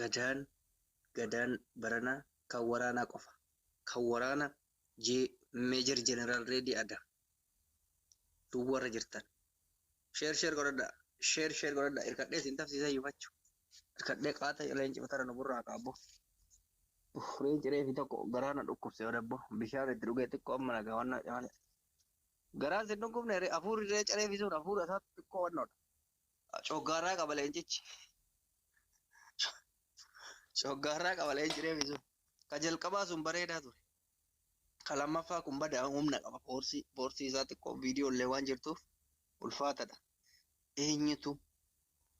Gadaan gadaan barana kan waraanaa qofa. Kan waraana Meejor Jeneraal Reedii Adam. Duwwarra jirtan. Sheer godhadhaa. Sheer godhadhaa. Hirkadhee isin tafsiisaa iyyufachuu. Hirkadhee qaata leenci matara nu burraa qaabbo. Reenci reefi tokko garaana dhukkubse odabbo. Bishaan itti dhugee xiqqoo amma nagaa waan malee. Garaan sin dhukkubne hafuurri reenca reefi sun hafuura isaatti xiqqoo wannoodha. Coggaarraa qaba leencichi. Coggaarraa qaba leenci reefi sun. Ka jalqabaa sun bareedaa ture. Ka lammaffaa kun badaa humna qaba. Poorsii isaa xiqqoo viidiyoolee waan jirtuuf ulfaatadha. Eenyutu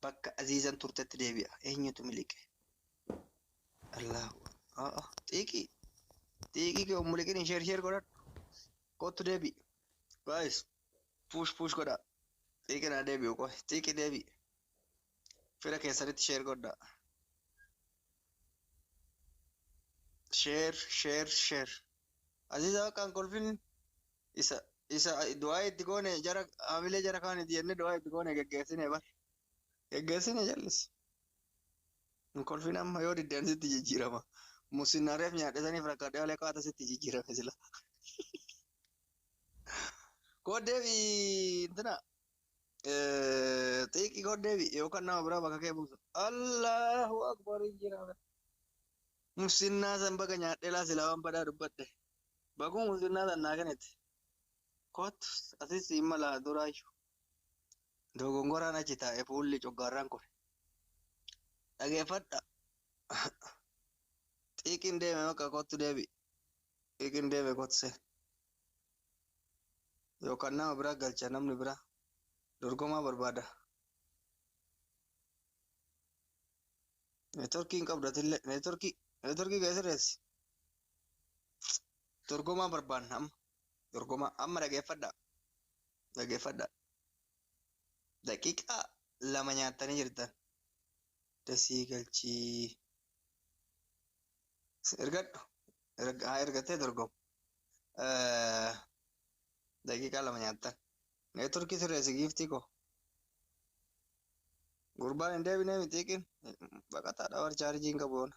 bakka Aziizan turtetti deebi'a. Eenyutu miliqe. Allahu. Xiiqii. Xiiqii kee miliqin sheer godhadhu. Kottu deebi'i. Guys. Push godhaa. Xiiqii naa deebi'u qoy. Xiiqii deebi'i. Fira keessanitti sheer godhaa. Sheer. Aziza bakka kolfin isa du'aa itti goone jara hamilee jara kaaniti jenne du'aa itti goone geggeessine bar. Geggeessine jallis. Kolfin amma yoo diddeen sitti jijjiirama. Musinnaareef nyaadhisaniif rakkadhee olee qaata sitti jijjiirame sila. Koddeebi intina xiiqii koddeebi yookaan nama biraa bakka kee buusa. Allahu akbar jira. Musinnaa san baga nyaadhee laa silaa waan badaa dubbadde. Bakuu musinnaa san naa kennetti. Kottu asis imala duraayyuu. Dogongoraan achi taa'e fuulli coggaarraan kun. Dhageeffadha. Xiiqiin deeme bakka kottu deebi. Xiiqiin deeme kotse. Yookaan nama biraa galcha namni biraa. Dorgomaa barbaada. Neetworkiin qabdatillee neetworkii keessirreessi. Dorgomaa barbaanna amma. Dorgomaa amma dhageeffadha. Daqiiqaa 2 nyaattanii jirtan. Dasii galchii. Ergadhu. Ergattee dorgomu. Daqiiqaa 2 nyaattan. Neetworkii sirreessi giiftii koo. Gurbaan hin deebinee mitiiqin. Baqataa dhawar chaarjiin qabu yoona.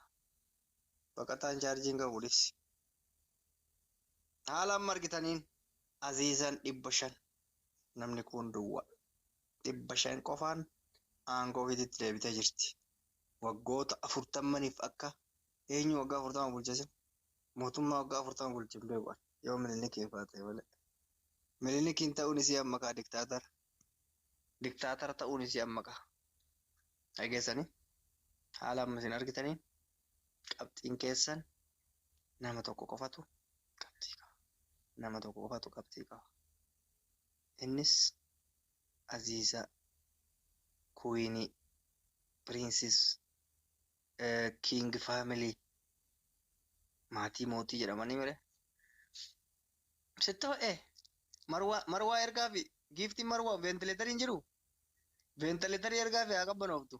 Baqataan chaarjiin qabu dhisi. Haala amma argitaniin Aziizan 500 namni kun duwwaa 500 qofaan aangoo ofiitti deebitee jirti. Waggoota 40f akka eenyu waggaa 40 bulchesin mootummaa waggaa 40 bulchin beekuan yoo Minilikii faate malee. Minilikiin ta'uun isii amma kaa diktaatara ta'uun isii amma kaa. Dhageessanii haala amma isin argitaniin qabxiin keessan nama tokko qofatu qabxii qaba. Nama tokko qofatu qabxii qaba. Innis Aziza Queenii Princess King Family maatii mootii jedhamanii mire. Sittoo marwaa ergaa fi giiftii marwaa veentileetariin jiru. Veentileetarii ergaa fi haa qabbanooftu.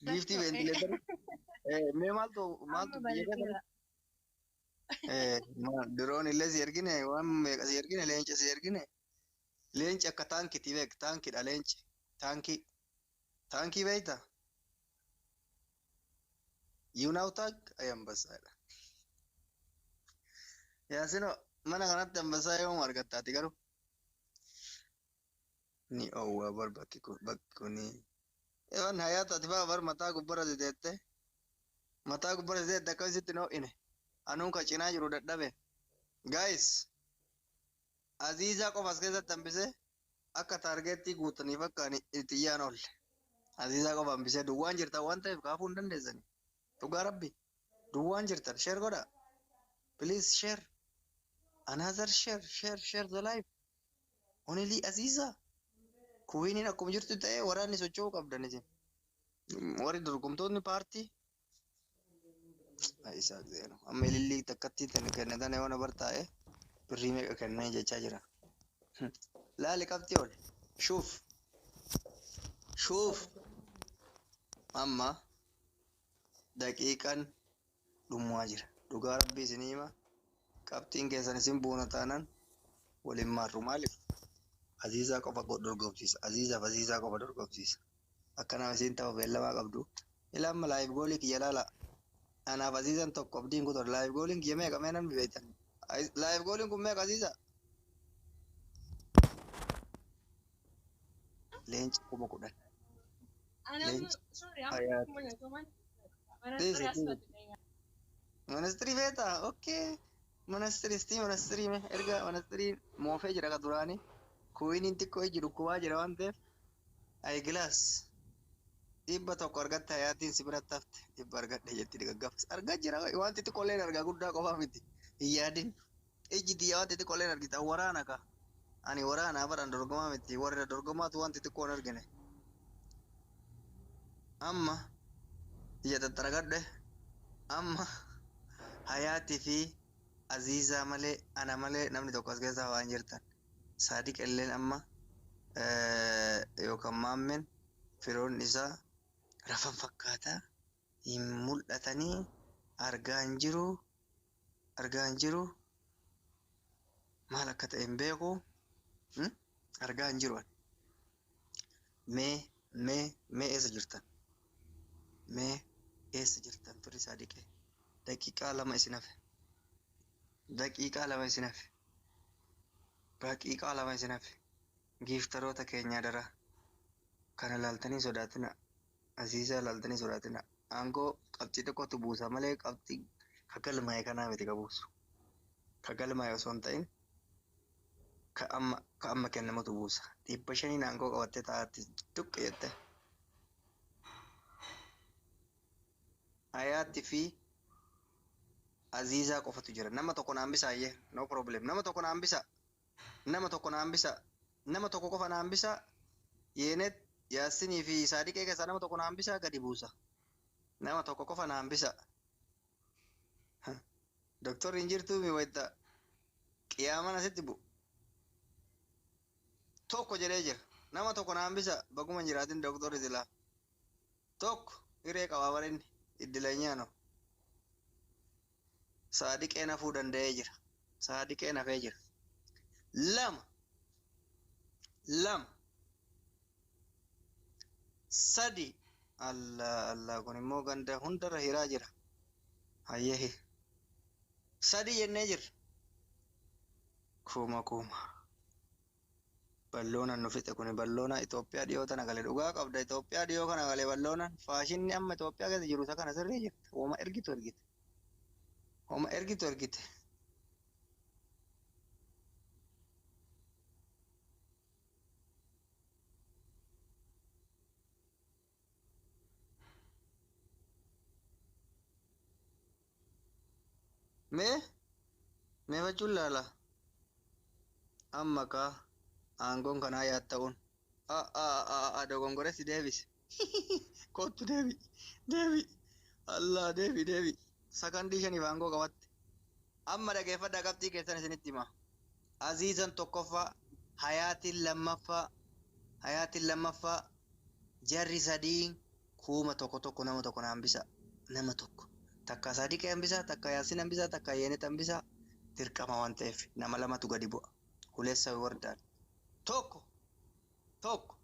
Giiftii veentileetarii. Mee maaltu biyya kana? Diroon illee si ergine waan meeqa si ergine leenca si ergine. Leenci akka taankiitii beek taankiidha leenci. Taankii beektaa? Yuunaw taank ambassaadha. Yaasino mana kanatti ambassaa yoo argattaati garuu. Ni owwaa bar bakki kuni. Ewan hayaata ati faa bar mataa gubbara ziteette. Mataa gubbara ziteette akkasitti noo'ine. Anuun ka cinaa jiru dadhabe. Guys. Aziizaa qofa as keessatti hambisee akka taargeettii guutaniif akka itti iyyaan oolle. Aziizaa qofa hambisee duwwaan jirtan waan ta'eef kaafuu hin dandeessani. Dhugaa rabbi. Duwwaan jirtan share godha. Please share. Another share the life. Only Aziizaa. Kuwiiniin akkuma jirtu ta'ee waraanni socho'uu qabdan isin. Warri dorgomtoonni paartii. Isaa zeero. Amma ilillii takkatti kennetan yoo na bartaa'e birrii meeqa kennee jechaa jira. Laali qabxii ol. Shuuf. Amma daqiiqaan dhumuwaa jira. Dhugaa rabbii isin hima. Qabxiin keessan isin buuna taanaan waliin maarru maaliif? Aziizaa qofa dorgomsiisa. Aziizaa qofa dorgomsiisa. Akka nama isin ta'u beellamaa qabdu Ilama live goolii kiyya laala. Anaaf Aziizan tokko abdiin kutu live gooliin kiyya meeqa mee namni beekta. Live gooliin kun meeqa Aziiza? Leenci 10,000. Leenci hayaat. Ministirii feeta? Okay. Ministirii mee erga ministirii moofee jira ka duraanii. Kuwiniin xiqqoo iji dhukkubaa jira waan ta'eef. Ayigilaas. 100 argatte hayaatiin si biratti hafte. 100 argadhe jetti gaggafas. Argaa jira waan xixiqqooleen argaa guddaa qofaa miti. Hin yaadin. Iji xiyyaa waan xixiqqooleen argita waraana ka. Ani waraanaa baran dorgomaa miti. Warra dorgomaatu waan xixiqqoo hin argine. Amma ija tattaragadhe. Amma hayaatii fi Aziizaa malee ana malee namni tokko as keessaa waan jirtan. Saadiq illeen amma yookaan maammeen firoonni isaa rafan fakkaataa hin mul'atanii argaa hin jiru maal akka ta'e hin beeku argaa hin jiru. Mee eessa jirtan? Mee eessa jirtan turri Saadiqee? Daqiiqaa lama isin hafe. Giiftaroota keenyaa daraa kana laaltanii sodaatina. Aziizaa laaltanii sodaatina. Aangoo qabxii tokkotu buusa malee qabxii kagalmaa'e kanaa miti qabuusu. Kagalmaa'e osoo hin ta'in ka amma kennamutu buusa. 500 aangoo qabattee taa'atti tuqqe jette. Hayaatti fi Aziizaa qofatu jira. Nama tokko naan bisaa iyyee. No problem. Nama tokko naan bisa. Nama tokko qofa naan bisa. Yeenet Yaasinii fi Saadiqee keessaa nama tokko naan bisa gadi buusa. Nama tokko qofa naan bisa. Doktorri hin jirtuu mi wayita qiyaaman asitti bu'u. Tokko jedhee jira. Nama tokko naan bisa baguma hin jiraatin doktorri silaa. Tokko hiree qabaa barinni iddilanyaano. Saadiqeen hafuu danda'ee jira. Saadiqeen hafee jira. Lama. Sadi. Allah kun immoo ganda hundarra hiraa jira. Hayyehi. Sadi jennee jirra. Kuma. Balloonaan nu fixe kuni balloona Itoophiyaa dhiyoo tana galee dhugaa qabda. Itoophiyaa dhiyoo kana galee balloonaan faashinni amma Itoophiyaa keessa jiru isa kana sirrii jirta. Hooma ergitu ergite. Mee fachuun laala. Amma kaa aangoon kanaa yaatta'uun. Dogongoresi deebise. Kottu deebi. Allah deebi. Sakandii 5 aangoo qabatte. Amma dhageeffadhaa qabxii keessan isinitti hima. Aziizan tokkoffaa, hayaatiin lammaffaa, jarri sadiin kuuma tokko nama tokko naan bisa. Nama tokko. Takka Saadiqee hambisa, takka Yaasin hambisa, takka Yeenet hambisa. Dirqama waan ta'eef nama lamatu gadi bu'a. Huleessa wardaan. Tokko. 2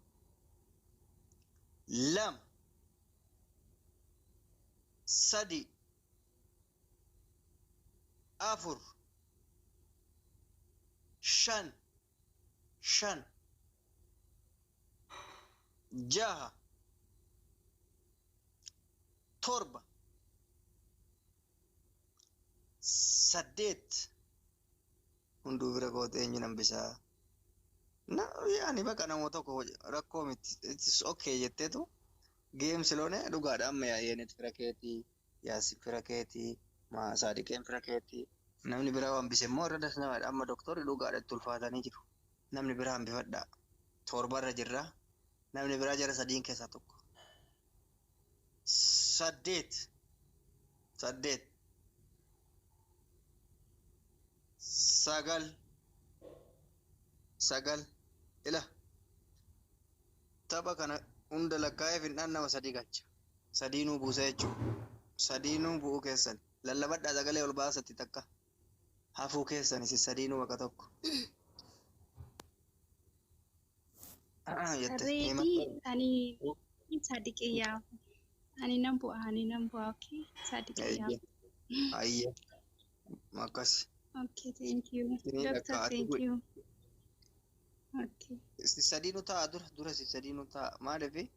3 4 5 6 7 8 hunduu bira gootee eenyu hambisaa. Yaani bakka namoota tokko rakkoo miti. It's okay jetteetu geemsiloone dhugaadha amma Yeenet fira keetii, Yaasin fira keetii, Saadiqeen fira keetii. Namni biraa hambise immoo irra dasnamaadha. Amma doktorri dhugaadha itti ulfaatanii jiru. Namni biraa hambifadhaa. 7 jirra. Namni biraa jara 3 keessaa tokko. 8 9 ila tapha kana hunda lakkaa'ee findhaan nama 3 galcha. 3 buusa jechuudha. 3 bu'uu keessan lallabadhaa sagalee ol baasatti takka hafuu keessan isin 3 bakka tokko. Reetii ani Saadiqee yaafu Ani nan bu'a, okay? Sadiqa yaab. Ayye. Makas. Okay, thank you. Sini Doctor, dakka ati thank bu'i. you. Okay. Si sadii nu ta'a dura si sadii nu ta'a. Maaliifi?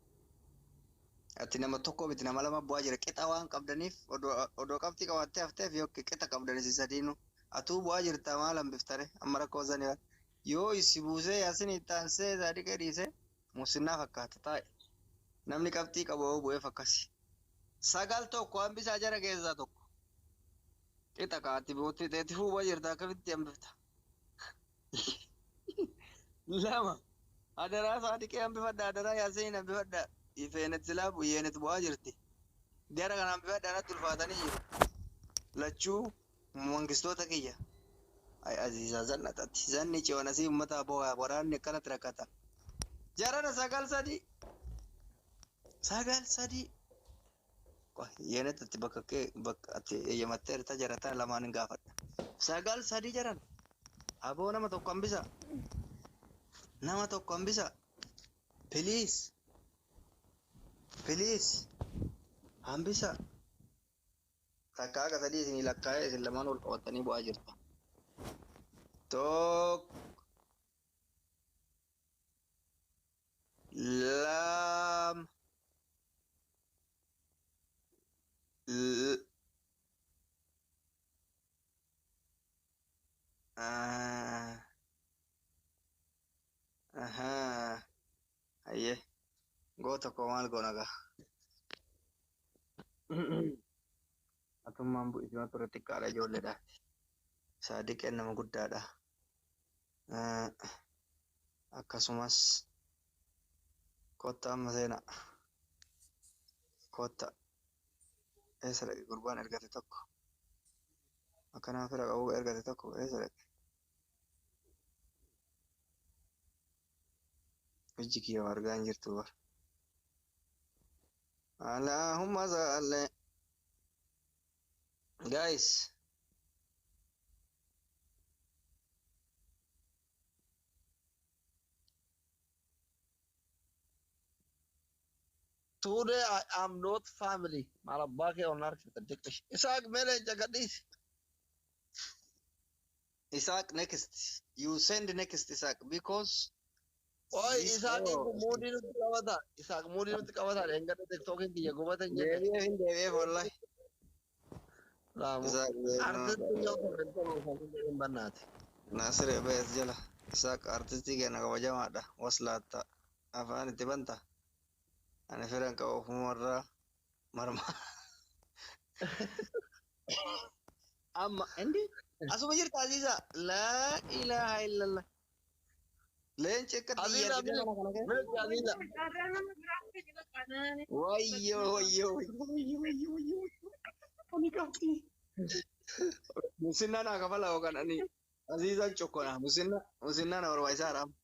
Ati nama tokko miti nama lama bu'aa jira. Qixa waan qabdaniif odoo qabxii qabattee hafteef yoo qixa qabdani si sadii nu. Atuu bu'aa jirta maal hambiftare amma rakkoo sani yoo isi buusee yaasin ittaansee sadiqa dhiise musinnaa fakkaata taa'e. Namni qabxii qabu yoo bu'eef akkasi. Sagal tokko hambisaa jara keessaa tokko. Qixa kaatti bootti teetti fuubaa jirta akkamitti hambifta. Lama. Adaraa sadiqee hambifadha adaraa yaasin hambifadha. Ifeenet silaa buyyeenet bu'aa jirti. Jara kana hambifadha natti ulfaatanii jiru. Lachuu mangistoota kiyya. Ay aziizaa zannatatti. Zanni ciwanasii uummataa bo'aa waraanni akkanatti rakkata. Jarana sagal sadii. Sagal sadii. Yeenetti bakka kee bakka ati eeyyamattee irta jarataa lamaan hin gaafadha. Sagal sadii jaran. Aboo nama tokko hambisa. Nama tokko hambisa. Please. Please. Hambisa. Takka akka sadii isinii lakkaa'ee isin lamaan ol qabatanii bu'aa jirtu. Tokko. Lama. Ayyee. Goota koo maal goona gaa. Atummaan bu'isima ture xiqqaadha ijoolleedhaati. Saadiqeen nama guddaadha. Akkasumas kotta amma seenaa. Kotta. Eessa dhaqe gurbaan ergate tokko. Akkanaa fira qabu ergate tokko eessa dhaqe. Ijji kiyya argaa hin jirtu bara. Allahumma salli. Guys. Today I am not family. Malabake on architect. Isaac Mele Jagadis. Isaac next. You send next Isaac because Oi, Isaac Moody to Kawata. Isaac Moody to Kawata. And got the talking to Yagobata and Devi wallahi. Banat. Nasir Ebes jala. Isaac artistic and Awajamada was lata. Afan Tibanta. Ani firan ka ofumorra marma. Amma indi asuma jirta Aziza la ilaha illallah. Leen cekka Aziza Aziza. Wayyo. Ani kapti. Musinna na kafala okan ani. Aziza chokona musinna na warwaisa ram.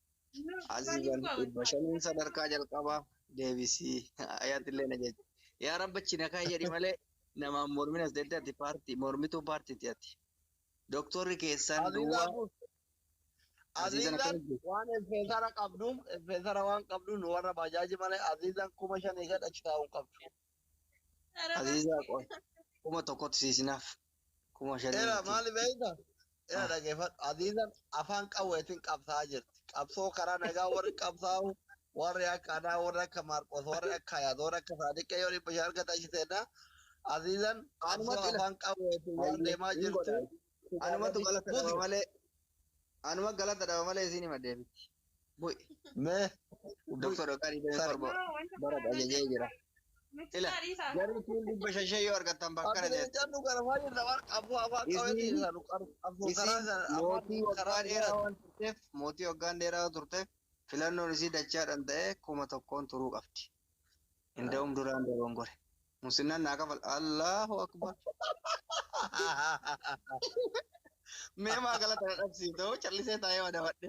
Azizan bashanin sadarkaa jalqabaa deebisii ayaatillee na jechuudha. Yaa rabbachi na kaa jedhi malee namaan morminas deddeetti paartii mormituu paartiiti ati. Doktorri keessaan duwwaa. Azizan waan infeensara qabduuf infeensara waan qabduun warra bajaaji malee Azizan 5,000 gadhachi taa'uun qabdu. Azizaa kuma tokkotti siisinaaf 5,000. Era maali beeyta? Era dhageeffadhu. Azizan afaan qawweetiin qabsaa jirti. Qabsoo karaa nagaa warri qabsaa'u warri akka Adaa warri akka Maarqos warri akka Hayaat warri akka Saadiqee yoo dhibba shan argata ishiteedha. Azizan qabsoo afaan qawweetiin waan deemaa jirtu. Anumatu galata dhaba malee anuma galata dhaba malee isin hima deebitti. Bu'i. Mee Doktor Ogarii Beenii Torbo bara ajajee jira. Ila jarri kun dhibba shan yoo argattan bakka na jechuudha. Jannu garamaa jirta waan qabsoo afaan qawweetiin isaanu qabsoo karaa dheeraa waan turteef mootii waggaan dheeraa turteef filannoon isii dachaadhaan ta'ee 1,000 turuu qabdi. Inda'uum duraan dogongore. Musinnaan naa kafal Allahu akbar. Mee maa galata na dhabsiifte callisee taa'ee waa dabadhe.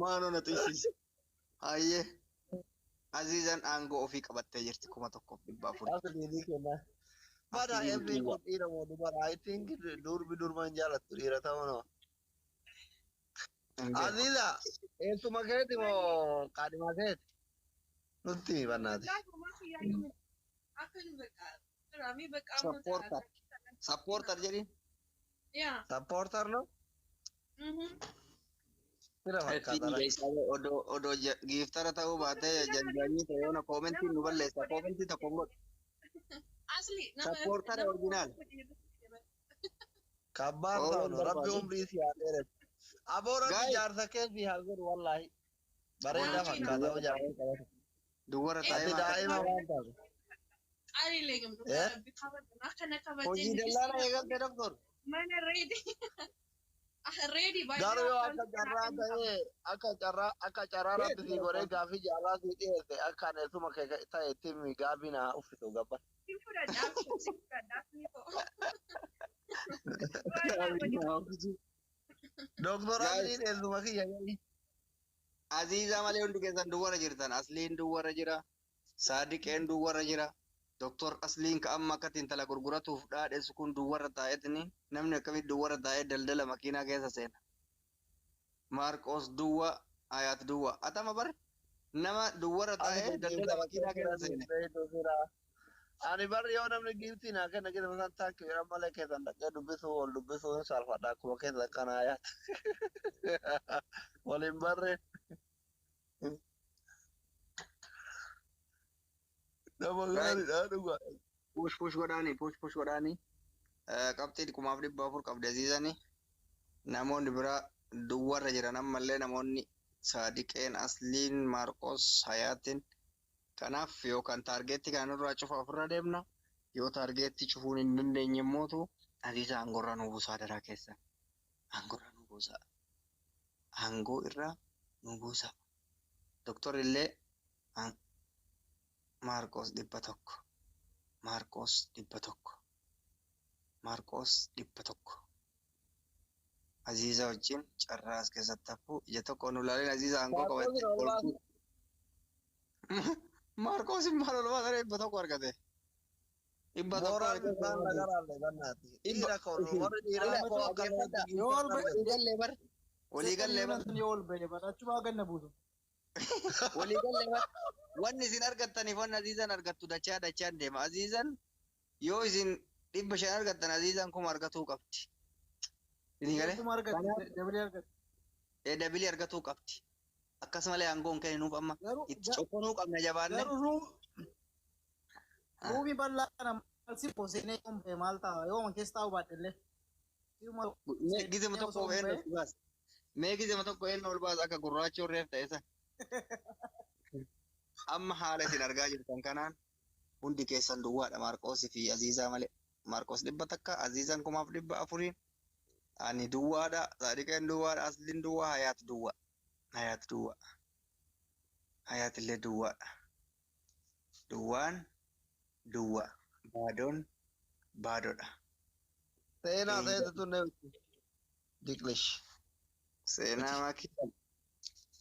Maanoo na tuysiise. Hayyee. Azizan aangoo ofii qabattee jirti 1,400. Bada every good dhiira moo dubara I think durban jaalattu dhiira ta'uu nama. Aziza eessuma keeti moo qaadhimaa keeti? Nutti bannaati. Supporter. Supporter jadi. Supporter no? Kira Fini fakkaata guys, odo giftara ta'uu baatee jalbanii ta'ee yoona koomentii nu balleessa. Koomentii tokko hin godhu. Supporter original. kabbaar Ooluu ta'u hin no rabbi barbaadu. umrii si haa dheeressu. Aboo rabbi Guys. jaarsa keessa haa godhu wallaahi. Bareedaa fakkaata hoo jaarsa qabatu. Duwwara taa'ee Ati daa'ima waan taate. hojii dallaalaa eegalte doktor. Garuu yoo akka carraa rabbi si godhee gaafii jaalaa si dhiyeesse akka aneessuma kee ta'e itti gaabii na uffisu gabba. Doktor Guys. Abdiin eessuma kiyya gadi. Aziizaa malee hundi keessan duwwara jirtan. Asliin duwwara jira. Saadiqeen duwwara jira. Doktor Asliin ka amma akkatti intala gurguratuuf dhaadheessu kun duwwara taa'eetini namni akkamitti duwwara taa'ee daldala makiinaa keessa seena. Maarqos duwwa Hayaat duwwa. Atama bar nama duwwara taa'ee daldala makiinaa keessa seene. Ani barri yoo namni giiftii naa kenna gida masaan taakki jedhan malee keessan dhaqee dubbisuu wal dubbisuu hin saalfadha akkuma keessa kana yaata. Waliin barree. Nama gaariidha dhugaa. Push godhaanii. Qabxii 1400 qabdi Aziizanii. Namoonni biraa duwwarra jiran ammallee namoonni Saadiqeen, Asliin, Maarqos, Hayaatiin. Kanaaf yookaan taargeetti kan irraa cufa ofirra deemna. Yoo taargeetti cufuun hin dandeenye immoo Aziiza aangorraa nu buusaa daraa keessan. Aangorraa nu buusaa. Aangoo irraa nu buusaa. Doktor illee Maarqos 100. Maarqos 100. Maarqos 100. Aziiza wajjin carraa as keessatti hafu ija tokko nu ilaaleen Aziiza aangoo qabatti. Maarqos hin maal olmaa saree 100 argate. 100 Booraan argate. isaan nagaraalle gannaati. Dhiira koonu warri dhiiraa koo akkasatti Waliigallee bar. Waliigallee bar. Waliigallee bar. Wanni isin argattaniif wanni Aziizan argattu dachaan deema. Aziizan yoo isin 500 argattan Aziizan kuma argatuu qabdi. Isin galee? Dabilii argatuu qabdi. Akkasumallee aangoon kennuuf amma itti cokkonuu qabna jabaanne. Ruumi bal'aa kana si poseenee qompee maal ta'a yoo man keessa taa'u baadhellee. Gizema tokko eenyu ol baasa. Mee gizema tokko eenyu ol baasa akka gurraachuu reef ta'e san. Amma haala isin argaa jirtan kanaan hundi keessan duwwaadha Maarqoosii fi Aziizaa malee. Maarqoos 100, Aziizan 400. Ani duwwaadha, Saadiqeen duwwaadha, Asliin duwwaa, Hayaat duwwaa. Hayaat duwwaa. Hayaat illee duwwaadha. Duwwaan duwwaa. Baadoon baadoodha. seenaa ta'etu ne Diklish. Seenaa makii.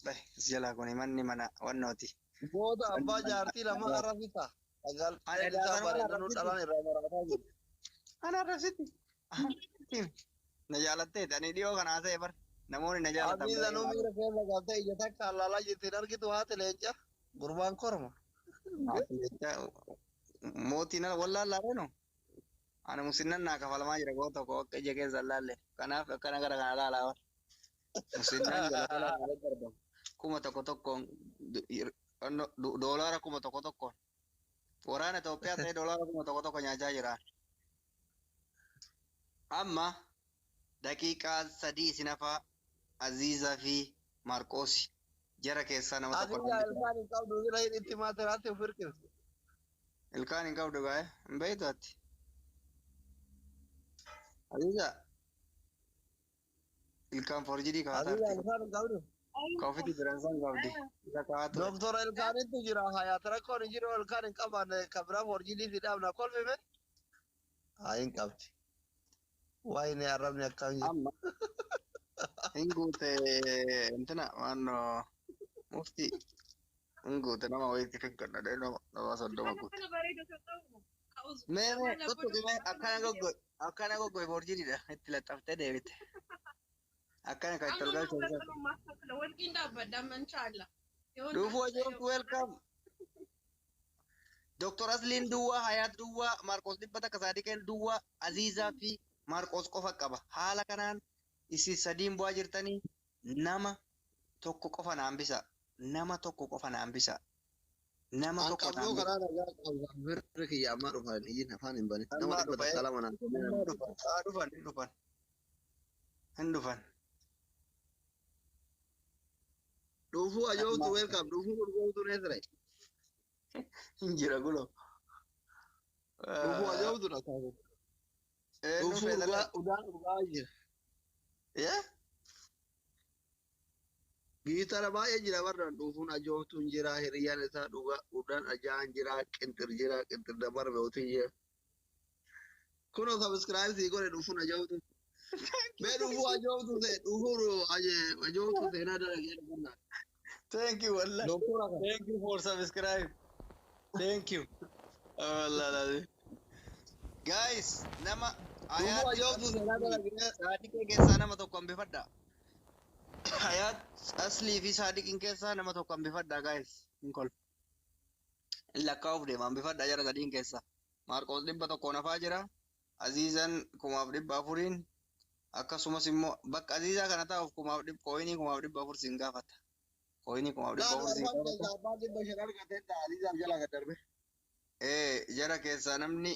As jalaa kun manni mana wannooti. Booda abbaa jaartii lama arrafisa. Sagal isaa bareedanu dhalaan irraa maraataa jiru. Ana arrabsitti. Na jaalatteeti. Ani dhiyoo kana haasa'e bar. Namoonni na jaalatan. Adii sanuu miira keessa galtee ija takka allaalaa jirtiin argitu haati leenca. Gurbaan korma. Mootiin wallaallaare no. Ana musinnaan naa kafalamaa jira goo tokko akka ija keessa laalle. Kanaaf akkana gara kana laalaa bar. Musinnaan jala garbamu. Kuma tokkoon doolaara 1,000. Waraana Itoophiyaa ta'ee doolaara 1,000 nyaachaa jira. Amma daqiiqaa 3 isin hafaa Aziizaa fi Maarqoosi jara keessaa nama tokko. Aziizaa ilkaan hin qabdu bira itti maatiraatti of hirkiftu. Ilkaan hin qabdu gaa'e hin beektu ati. Aziizaa ilkaan forjidii Aziizaa kaa'ataarti. ilkaan hin qabdu. Ka ofitti biransan qabdi. Isa kaa'atu. Doktora ilkaanitti jira hayaat rakkoon hin jiru ilkaan hin qabaanne kan biraa forjidii fi dhaabna kolfime. Haa hin qabdi. Waa inni arrabni akkam jiru. Amma hin guute intina waannoo mufti hin guute nama wayitti finkadhadhee nama 30 guute. Mee tuttuqime akkana goggoe forjidiidha itti laxxaftee deebite. Akkana kan itti olgaa keessatti. Dhufu wajuun welcome. Doktor Asliin duwwaa, Hayaat duwwaa, Maarqos dhibba takka Saadiqeen duwwaa, Aziizaa fi Maarqos qofa qaba. Haala kanaan isin sadiin bu'aa jirtanii nama tokko qofa naan bisa. Nama tokko qofa naan bisa. Nama An tokko qabsoo naan bisa. karaa nagaa qabsaan firri kiyya ammaa dhufan iyyin afaan hin bane. Nama Ammaa dhibba dhufa. takka lama naan Ammaa dhufan. Dhufan. Hin dhufan. Hin dhufan. Dhufuu ajoobtu welcome. Dhufuu urgooftu neesire. Hin jira guloo. Dhufuu ajoobtu na kaasu. Dhufuu udaan urgaa jira. Yeah? Giitara baay'ee jira barraan dhufuun ajoobtuun jira. Hiriyyaan isaa dhugaa udaan ajaan jira. Qinxir jira. Qinxir dabar beeotiin jira. Kunoo subscribe sii godhe dhufuun ajoobtu. Mee dhufuu ajoobtu ta'e dhufuu ajoobtu ta'e na dalagee dhufannaa. Thank you, Allah. Doktora kan. Thank you for subscribe. Thank you. Allah. Guys, nama Dhufuu ajoobtu ta'e na dalagee. Saadiqee keessaa nama tokko hambifadha. Hayaat Aslii fi Saadiqiin keessaa nama tokko hambifadha, guys. Hin kolfa. Inni lakkaa'uuf deema hambifadha jara sadiin keessa. Maarqos dhibba tokkoon hafaa jira. Aziizan 1400. Akkasumas immoo bakka Aziizaa kana taa'uuf kooyinii 1400 siin gaafata. Kooyinii 1400 siin gaafata. Abbaan dhibba shan argatee Aziizaaf jala gad darbe. Jara keessaa namni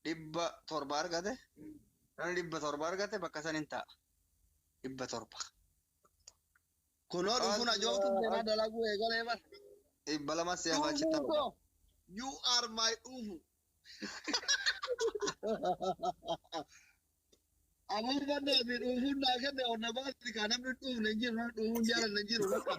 700 argate. Namni 700 argate bakka san hin taa'a. 700. Kunoo dhufuun ajoobtu ta'e dalaguu eegalee bar. 200 si hafaa achitti Dhufuun hafa. koo you are my dhufu. Amoon fannoo fi dhufuun naa kenne onna baasti kaa namni dhuufne hin jiru dhufuun jaalanne hin jiru lakka.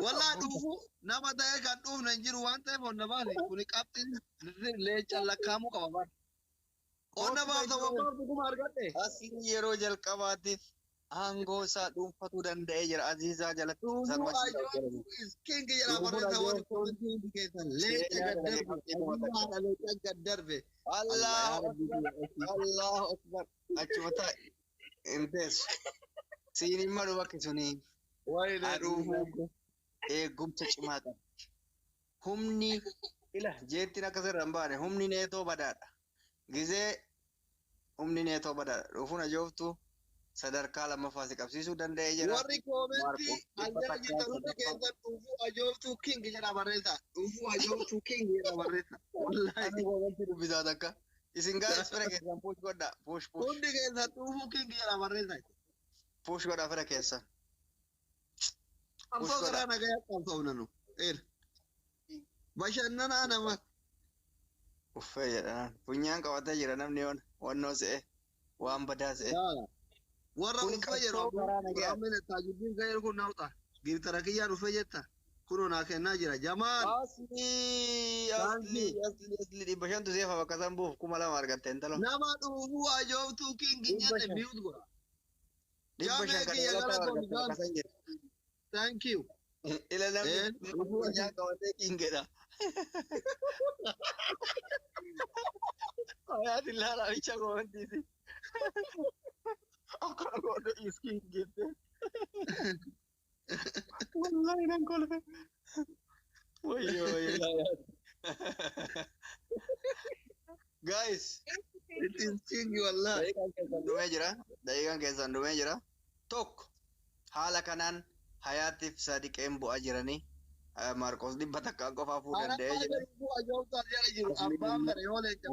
Wallaa dhufu nama ta'e kan dhuufne hin jiru waan ta'eef onna baasi kuni qabxiin leencaan lakkaa'amuu qaba bar. Onna baasa wabbaaf dhuguma argadhe. Asli yeroo jalqabaatiif aangoo isaa dhuunfatuu danda'ee jira Aziizaa jalatti. Dhuufuu ajoobtu iskinki jedha barreessa warri koomentii hundi keessan leenca gad darbe. Haadha leenca gad darbe. Allahu Akbar. Achuma taa'e. Hin teessu. Siin hin malu bakki suni. Wayne dhuufuu. Eegumsa cimaa qaba. Humni ila jeettiin akkasirra hin baane humni neetoo badaadha. Gizee humni neetoo badaadha. Dhufuun ajoobtu sadarkaa lammaffaa si qabsiisuu danda'ee jira. Warri koomentii aljana jirtan hundi keessan dhuufuu ajoobtuu king jedha barreessa. Dhuufuu ajoobtuu king jedha barreessa. Ani koomentii dubbisaa takka. Isin gaa'is fira keessan puush godha. Puush. Hundi keessan dhuufuu king jedha barreessa. Puush godha fira keessan. Qabsoo karaa nagayaa qabsoo nanu. Bashannanaa nama. Uffee jedhan. Funyaan qabatee jira namni wannoo se'e. Waan badaa se'e. Warra uffee yeroo ameen taajuddiin ga'eer kun naawuxa. Giirtara kiyyaan uffee jetta. Kunoo naa kennaa jira. Jamaan. Asli 500 seefa bakka san buuf 2000 argatte intalo. Nama dhuufuu ajoobtuu king jette miyuut godha. 500 kan dhalata argatte bakka san jira. Thank you. Ila namni funyaan qabatee kingedha. Ayaati laala bicha koomantiiti. Akkana godhe iskiin jette. Wallahi nan kolfe. Wayyo. Guys. It is king wallahi. Daqiiqaan keessan dhumee jira. Tokko haala kanaan Hayaatiif Saadiqeen bu'aa jiranii. Maarqos dhibba takkaan qofaa fuudhuu danda'ee jira. Ajoobtaan jala jiru. Abbaan bara yoo leenca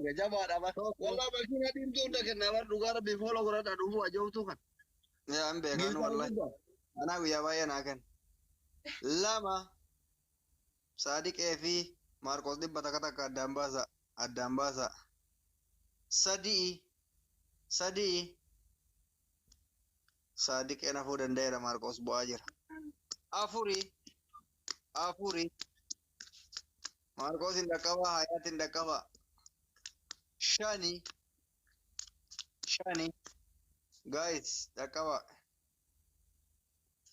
gajabaadha bara. Wallah makiina diimtuu hunda kennaa bara dhugaa rabbii fooloo godhadhaa dhufuu ajoobtuu kan. Yaan beekan wallahi. Anaa guyyaa baay'ee naa kenna. Lama Saadiqee fi Maarqos dhibba takka addaan baasa. Sadii Saadiqeen hafuu danda'eera Maarqos bu'aa jira. Afuri Maarqos hin dhaqqabaa Hayaat hin dhaqqabaa. Shani guys dhaqqabaa.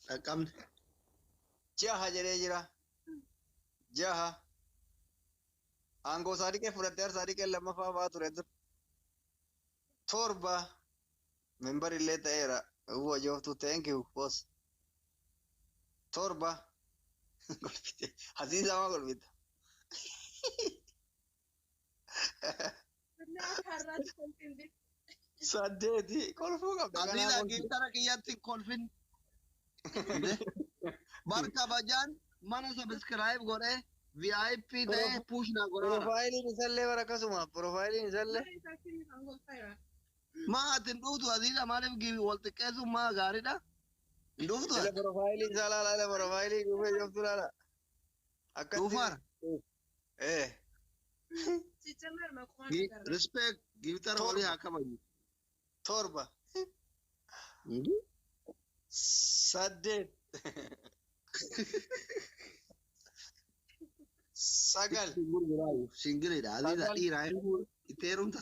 Dhaqqabne. Jaha jedhee jira. Jaha aangoo Saadiqee fudhattee Saadiqeen lammaffaa ba'aa ture dur. Torba membar illee ta'eera. Ajoobtuu thank you boss. torba golfite Aziizaa maa golfita saddeeti kolfuu qabda Aziza kanaa giftara kiyyatti kolfin. Bar kabajaan mana subscribe godhe VIP ta'e push na godhaara. Profaayiliin isallee bara akkasuma profaayiliin isallee Maa atin dhuftu Aziza maaliif wal xiqqeessuun maa gaariidha? Hin dhuftu Ile ati? profaayiliin isaa laala ile profaayiliin dhufee jooftu laala. Dhufaara. Eh. Respect giftara walii haa kabaju. Torba. Saddeet. Sagal. Singiliidha. Aziza dhiiraa hin itti heerumta.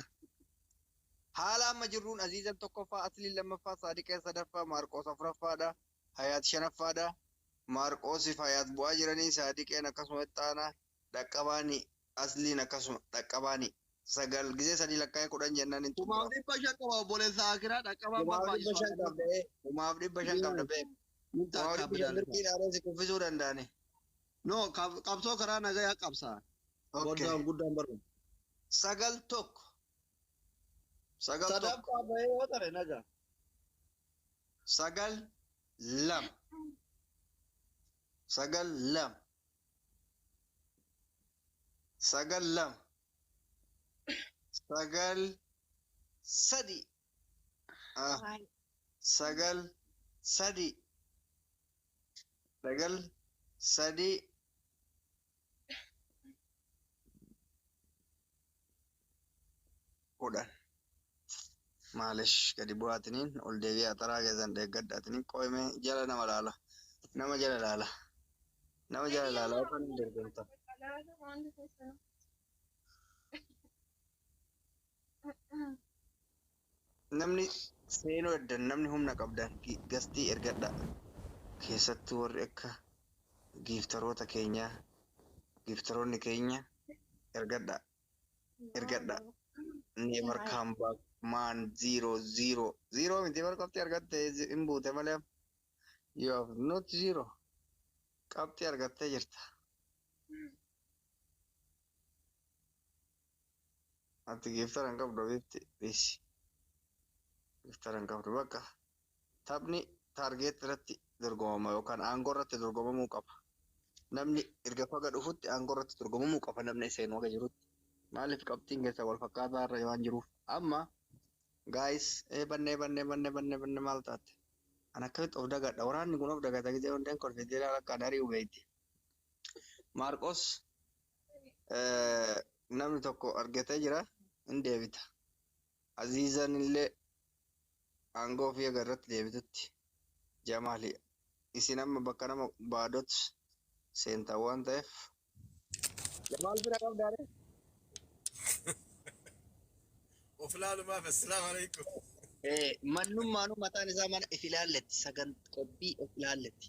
Haala amma jirruun Aziizan tokkoffaa, Asliin lammaffaa, Saadiqeen sadaffaa, Maarqoos afuraffaadha, Hayaat shanaffaadha. Maarqoosiif Hayaat bu'aa jiranii, Saadiqeen akkasuma ittaanaa, dhaqqabaanii, Asliin akkasuma dhaqqabaanii. Sagal gisee sadii lakkaa'ee 10 jennaan hin Kumaaf dhibba shan qaba obboleessa Akiraa dhaqqabaa barbaachisu. Kumaaf dhibba shan qabda bee. Kumaaf dhibba shan dirqii dhaadhee si kuffisuu danda'ani. No, qabsoo karaa nagayaa qabsaa. Guddaan barbaadu. Sagal tokko. Sagal tokko. Sadaffaa bahee yoo ta'e nagaa. Sagal lama. Sagal lama. Sagal lama. Sagal sadi. Sagal sadi. Sagal sadi. Kudhan. Maalish gadi bu'aatiniin ol deebi'aa taraa keessan deeggadhaatiniin qo'imee jala nama laala. Nama jala laala. Nama jala laala yookaan hin deeggarta. Namni seenuu eddan namni humna qabdan gastii ergadha. Keessattuu warri akka giiftaroota keenyaa giiftaroonni keenya ergadha. Ergadha. Never come back man 0 miti bar qabxii argatte hin buute malee you have not 0 qabxii argattee jirta. Ati giftara hin qabdu bifti bisi. Giftara hin qabdu bakka taphni taargeet irratti dorgomama yookaan aangoo irratti dorgomamuu qaba. Namni erga faga dhufutti aangoo irratti dorgomamuu qaba namni seenuu akka jirutti. Maaliif qabxiin keessa wal fakkaataa irra waan jiruuf amma guys banne maal taate an akkamitti of dagadha waraanni kun of dagata gisee hundeen kolfitee ilaala akka adarii hubeetti. Maarqos namni tokko argatee jira hin deebita. Aziizan illee aangoo ofii agarratti deebitutti Jamaali isin amma bakka nama baadot seentaa waan ta'eef Jamaal bira qabdaare. Ofilaalumaa fi assalaamu alaikum. Mannummaanuu mataan isaa mana if ilaalletti sagan qophii of ilaalletti.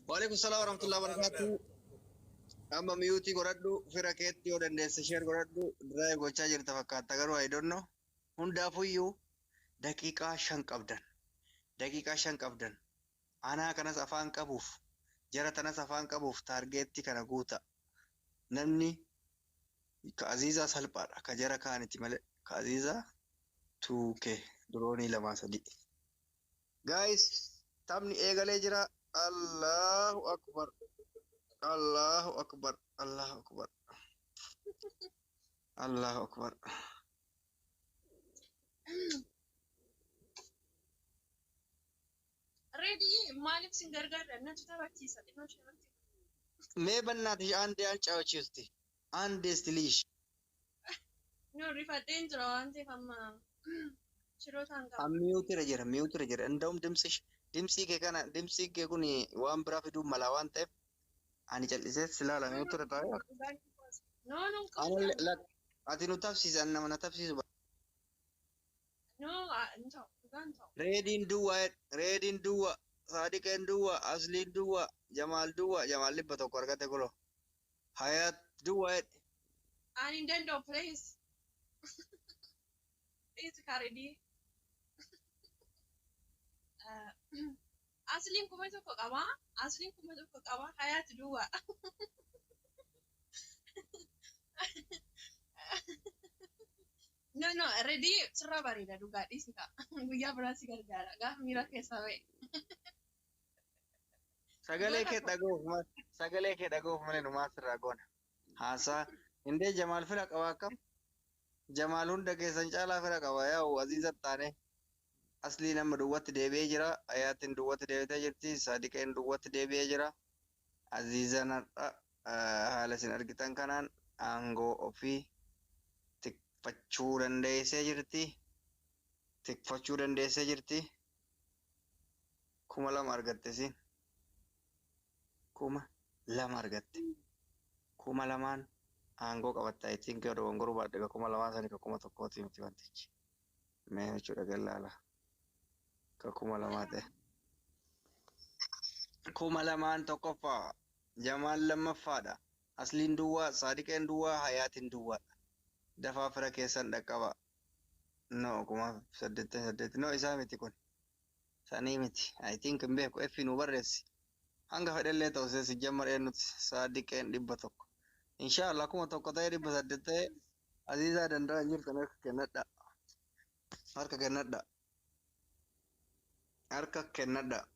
Waalaikum salaam warahmatullahi wabarakatuh. Amma miyuutii godhadhu fira keetti yoo dandeesse sheer godhadhu diraayi gochaa jirta fakkaata garuu I don't know. Hundaafuyyuu daqiiqaa 5 qabdan. Daqiiqaa 5 qabdan. Anaa kanas afaan qabuuf jara tanas afaan qabuuf taargeetti kana guuta. Namni ka Aziizaa salphaadha ka jara kaaniti malee ka Aziizaa 2K droonii 2-3. Guys taphni eegalee jira. Allahu akbar. Allahu akbar. Allahu akbar. Allahu akbar. Ready maaliif sin gargaara natu taphachiisa dhimma shirratti. Mee bannaati ande an caawwachiisti. Ande stilish. No rifadheen jira waan ta'eef amma shirootaan qaba. Miyuutira jira. Nda'um dimsii kee kana dimsii kee kun waan biraa fiduu mala waan ta'eef ani callisee silaala miyuutira taa'ee. No Ati nu tafsiisan nama na tafsiisu. no dhugaan ta'u. Reediin duwwa. Saadiqeen duwwa. Asliin duwwa. Jamaal duwwa. Jamaal dhibba tokko argate kulo. Hayaat duwwa. Ani hin danda'u please. Please Karedi. Asliin kuma tokko qaba. Asliin kuma tokko qaba. Hayaati duwwaa. No, ready sirraa bareeda dhugaa dhiisita. Guyyaa biraa si gargaara. Gaafa miira keessa ba'e. Sagalee kee dhaga'uuf malee numaa sirraa goona. Haasaa. Indee Jamaal fira qaba akkam? Jamaal hunda keessan caalaa fira qaba. Yaa'u Aziizat taane. Aslii nama duwwatti deebi'ee jira. Hayaatiin duwwatti deebitee jirti. Saadiqeen duwwatti deebi'ee jira. Aziizan haala isin argitan kanaan aangoo ofii tikfachuu dandeessee jirti. 2,000 argatte isin. 2,000 argatte. 2,000 aangoo qabatta. I think yoo dogongoruu baadhe 2,000 sanii 1,000 miti wantichi. Mee jechuudha gallaala. 2,000 ta'e. 2,000 tokkoffaa. Jamaal lammaffaadha. Asliin duwwaa, Saadiqeen duwwaa, Hayaatiin duwwaadha. Dafaa fira keessan dhaqqaba. No, 8,800. No, isaa miti kun. Sanii miti. I think hin beeku. Effi nu barreessi. Hanga fedhellee ta'u seesi jammaree nuti Saadiqeen 100. Inshallah 1,000 ta'ee 800 ta'ee Aziizaa danda'an jirtan harka kennadha. Harka kennadha.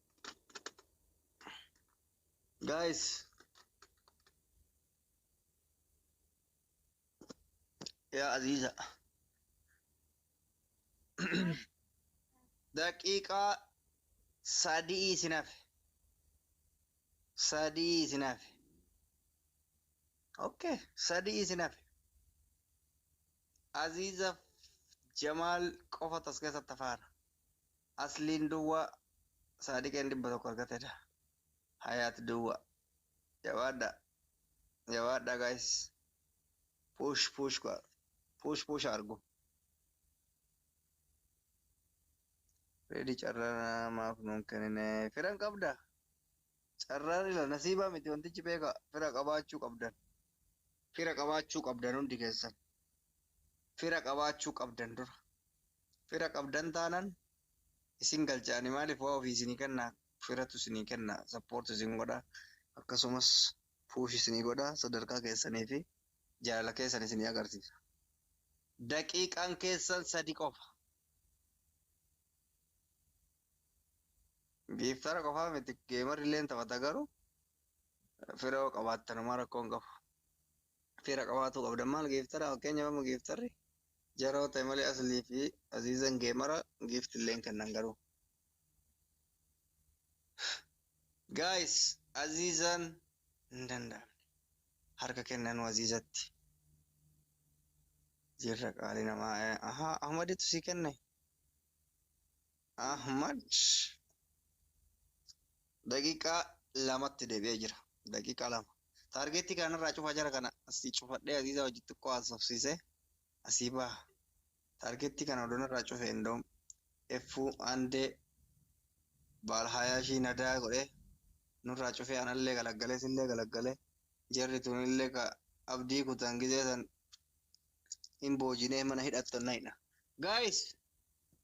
Guys. Yaa Aziiza. Daqiiqaa 3 isinaaf. 3 isinaaf. Okay, 3 isinaaf. Aziiza Jamaal qofa tas keessatti hafaara. Asliin duwwaa Saadiqeen 100 argatedha. Hayaat duwwaa. Jawaadha guys. Push argu. Ready carraa maaf nuun kennine. Firan qabda. Carraan ila nasiibaa miti wantichi beeka. Fira qabaachuu qabdan hundi keessan. Fira qabaachuu qabdan dura. Fira qabdan taanan isin galchaani maaliif waa ofii isinii kennaa. Firatu isinii kennaa. Sappoorti isin godhaa. Akkasumas puush isinii godhaa. Sadarkaa keessanii fi jaalala keessan isinii agarsiisa. Daqiiqaan keessan 3 qofa. Giiftara qofaa miti geemarri illee taphata garuu fira yoo qabaattan homaa rakkoo hin qabu. Fira qabaatuu qabdan maal giiftara fakkeenyaaf amma giiftarri jaroo ta'e malee Aslii fi Aziizan geemara giifti illee kennan garuu. Guys, Aziizan hin danda'amne. Harka kennanu Aziizatti. Jirra qaalii namaa. Ahmaditu sii kenne. Ahmad. Daqiiqaa 2tti deebi'ee jira. Daqiiqaa 2. Taargeetti kanarraa cufaa jara kana asii cufadhee Aziizaa wajji xiqqoo haasofsiisee asii baha. Taargeetti kana odoonarraa cufee indoom effuu andee baalhayaashii nadaa godhee nurraa cufee anallee galaggalee sillee galaggalee jarri tunillee ka abdii kutan gizee san hin boojinee mana hidhattonnayidha. Guys,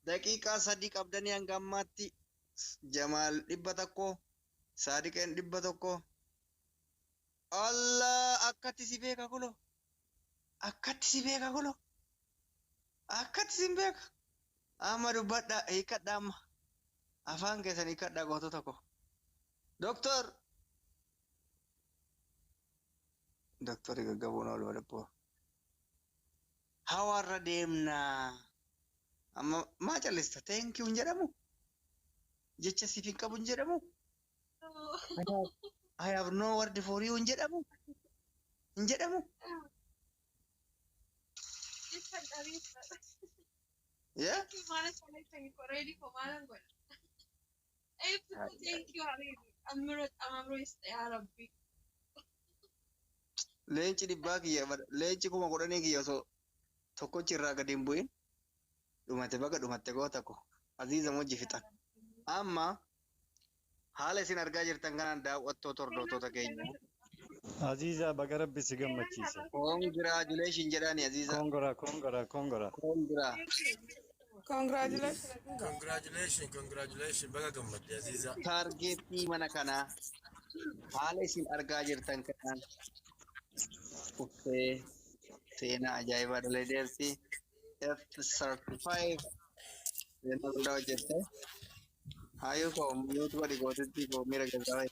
daqiiqaa 3 qabdanii hanga ammaatti Jamaal 100, Saadiqeen 100. Allah akkatti si beeka kulo. Akkatti si beeka kulo. Akkatti si beeka. Amma dubbadha hiikadha amma. Afaan keessan hiikadha gootota ko. Doktori gaggabuun ol walibboo. Hawaarra deemnaa. Amma maa callista? Thank you hin jedhamu. Jecha siif hin qabu hin jedhamu. I have no word for you hin jedhamu. Hin jedhamu. Yeah? Leenci dhibbaa kiyya leenci 10,000 kiyya osoo tokkochi irraa gadi hin bu'in dhumate baga dhumatte goota ko Aziiza wajji fixan. Amma haala isin argaa jirtan kanaan daawwattoota hordoftoota keenya. Aziiza baga rabbi si gammachiise. Congratulations jedhani Aziiza. Kongora. Congra. Congratulations. Congratulations. Baga gammadde Aziza. Targeetii mana kanaa haala isin argaa jirtan kanaan uffee seenaa ajaa'ibaa dhalee deemti. F35 seenaa guddaa hojjette. Hayyuu koo yuutuba dhigootitti koo miira keessaa fa'i.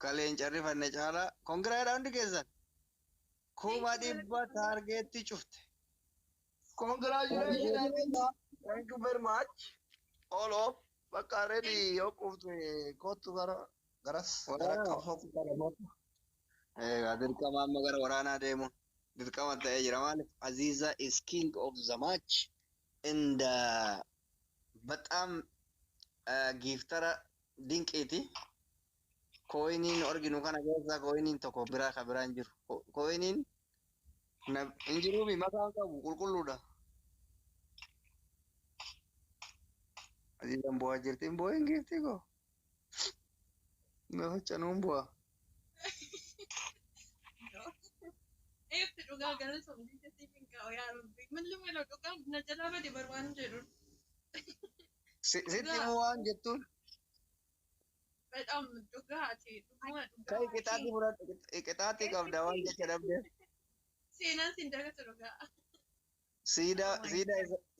Kaleen carrifanne caalaa kongiraadhaa hundi keessan. Kuma dhibba taargeetti cufte. Congratulations, Aziza. Thank you very much. All of bakka ready yoo qufte kootu garas gara qabsoo kutaalamoota. Egaa dirqama amma gara waraanaa deemuun dirqama ta'ee jira maaliif Aziza is king of the match and በጣም giftara dinqiiti. Koiniin arginu kana keessa koiniin tokko biraa ka biraan jiru. Koiniin hin jiruufi maqaan qabu qulqulluudha. Azizan bu'aa jirti hin bu'in giftii koo. Mee hojjanuun bu'aa. Eebbi dhugaa gara sombii keessatti hin kaa'u yaa Rabbi. Malli mala dhugaa na jalaa bade barbaan jedhu. Sitti immoo waan jettuun Badaam dhugaa ati dhuguma kai dhugaa. qixaaxii fudhadhu qixaaxii qabda waan jecha dhabdeef. Seenaan siin dagatu dhugaa.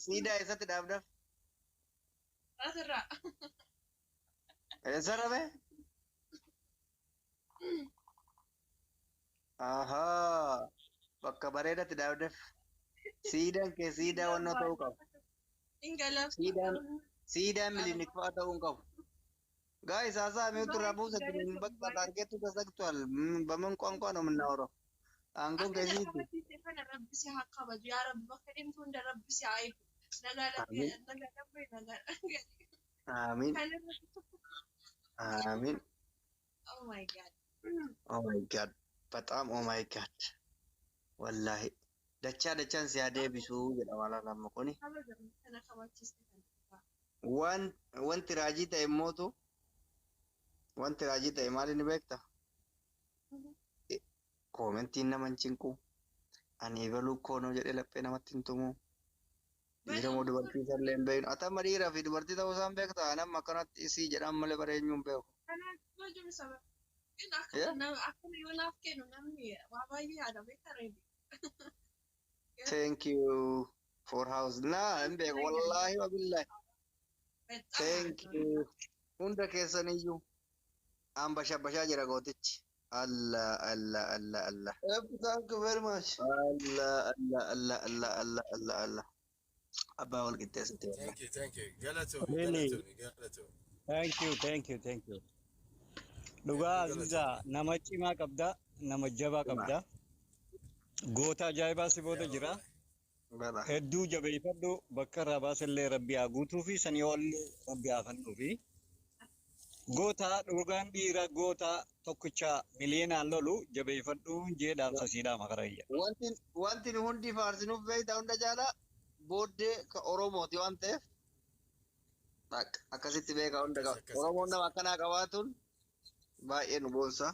Siidaa isatti dhaabdaf. Asirraa. Eessarra bee? Ahaa bakka bareedatti dhaabdaf. Siidaan kee siidaa wannoo ta'uu qabu. Siidaan milinikfaa ta'uu hin qabu. Guys, sasa miutu rabusa tin bakka targetu tasaktual baman ቋንቋ ነው የምናወራው። አንጎን ከዚህ ረብሲ ሀካበቱ ያ ረብ በከደምቱ እንደ ረብሲ አይቡ አሚን አሚን ኦ ማይ ጋድ ኦ ማይ ጋድ በጣም ኦ ማይ ጋድ ወላሂ ደቻን ሲያደብሱ jedhama lama kuni wanti raajii ta'e mootu wanti raajii ta'e maali ni beekta? Koomentiin nama hin cinqu. Ani eebaluu koonoo jedhee laphee namatti hin tumu. Dhiira moo dubartii isallee hin beeknu. Ati amma dhiiraa fi dubartii ta'uu isaan beekta? Nama akkanatti isii jedhan malee bareenyuu hin beeku. Thank you for house. Naa hin beeku wallaahi wabillahi. Thank you. Hunda keessaniyyuu. An bashaa jira gootichi. Allah. Thank you very much. Allah. Abbaa wal qixxeessite. Thank you. Galatoon. Really? Thank you. Dhugaa Aziza nama cimaa qabda, nama jabaa qabda. Goota ajaa'ibaa si booda jira. Bala. Hedduu jabeeffadhu bakka irraa baasillee rabbi haa guutuu fi sanii ollee rabbi haa fannuu fi goota dhugaan dhiira goota tokkicha miliyoonaan lolu jabeeffadhu jedhaaf sasiidhaa makarayya. Wanti nu hundi faarsinuuf beekta hunda caalaa booddee ka Oromooti waan ta'eef akkasitti beeka hunda qaba. Oromoon nama akkanaa qabaatuun baay'ee nu boonsa.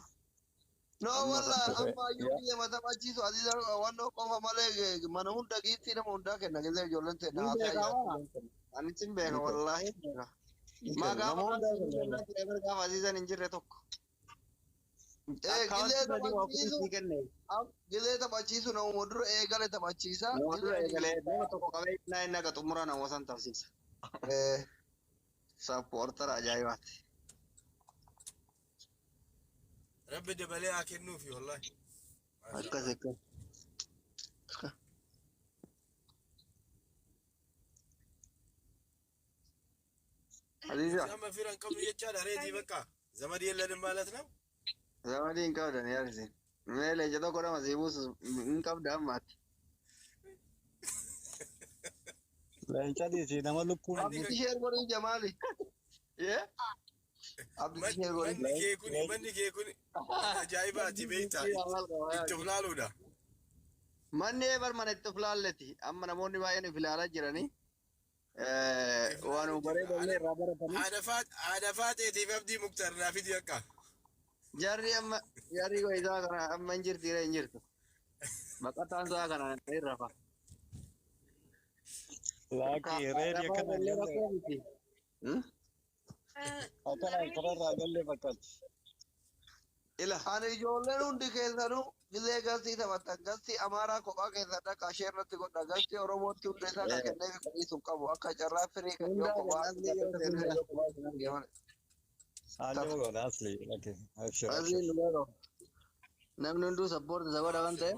No wala amma yuubiye mata machiisu Aziza wannoo qofa malee mana hunda giiftii nama hundaa kenna gillee ijoolleen ta'e naa Ani sin beeka wallaahi beeka. Maa gaafa Azizan hin jirre tokko. Gilee taphachiisu nama dura eegale taphachiisa. Nama dura eegalee nama tokko qabee inni akka xumura nama san taasisa. Sappoortara ajaa'ibaati. Rabbi dabalee haa kennuufi wallahi. Akkas. Aziza. Nama firan qabnu jechaadha reetii bakka. Zamadii yellanin ማለት ነው. Zamadii hin qabdan yaadisiin. Mee leenca tokko nama sii buusu hin qabda ammaatti. Leenca dhiisii nama lukkuu Abdi sheer godhin jamaali. Manni kee kun ajaa'ibaati beektaa. Itti of laaluudha. Manni eebar mana itti of laalleti. Amma namoonni baay'een of ilaalaa jiranii. Waan bareedallee irraa baratanii. Aadafaa ta'eetiif abdii muktar naafiti akka. Jarri isaa kana amma hin jirtu. Baqataan isaa kana irra fa. Laakii reedii kana illee akkana kararraa galee fakkaatti. Ila. Ani ijoolleen hundi keessanuu gizee galtii taphatan galtii amaaraa kophaa keessaa dhaqaa ishee irratti godha galtii oromootti hunda isaa kan kennee fedhii sun qabu akka carraa firii kan yoo kophaa Haalli godha asli. namni hunduu sappoorti isa godha waan ta'eef.